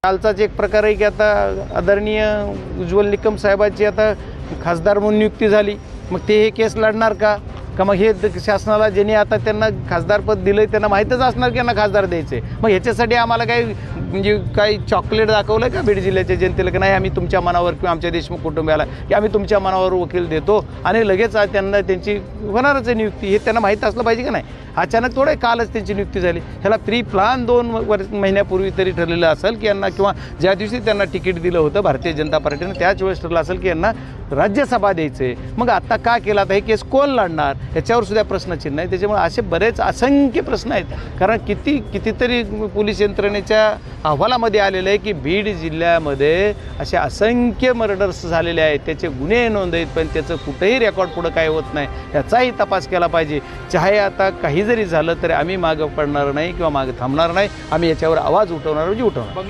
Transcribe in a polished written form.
कालचाच एक प्रकार आहे की आता आदरणीय उज्ज्वल निकम साहेबांची आता खासदार म्हणून नियुक्ती झाली, मग ते हे केस लढणार का मग हे शासनाला ज्यांनी आता त्यांना खासदारपद दिलं त्यांना माहीतच असणार की यांना खासदार द्यायचे, मग ह्याच्यासाठी आम्हाला काही म्हणजे काही चॉकलेट दाखवलं का बीड जिल्ह्याच्या जनतेला की नाही आम्ही तुमच्या मनावर किंवा आमच्या देशमुख कुटुंबियाला की आम्ही तुमच्या मनावर वकील देतो आणि लगेच त्यांना त्यांची होणारच आहे नियुक्ती, हे त्यांना माहीत असलं पाहिजे की नाही. अचानक थोडं कालच त्यांची नियुक्ती झाली, ह्याला प्री प्लान 2 महिन्यापूर्वी तरी ठरलेलं असेल की यांना किंवा ज्या दिवशी त्यांना तिकीट दिलं होतं भारतीय जनता पार्टीनं त्याच वेळेस ठरलं असेल की यांना राज्यसभा द्यायचे, मग आता का केला आता हे केस कोण लढणार याच्यावर सुद्धा प्रश्नचिन्ह आहे. त्याच्यामुळे असे बरेच असंख्य प्रश्न आहेत, कारण कितीतरी पोलीस यंत्रणेच्या अहवालामध्ये आलेलं आहे की बीड जिल्ह्यामध्ये असे असंख्य मर्डर्स झालेले आहेत, त्याचे गुन्हे नोंद आहेत, पण त्याचं कुठेही रेकॉर्ड पुढं काय होत नाही याचाही तपास केला पाहिजे. चाहे आता काही जरी झालं तरी आम्ही मागं पडणार नाही किंवा मागं थांबणार नाही, आम्ही याच्यावर आवाज उठवणार म्हणजे उठवणार.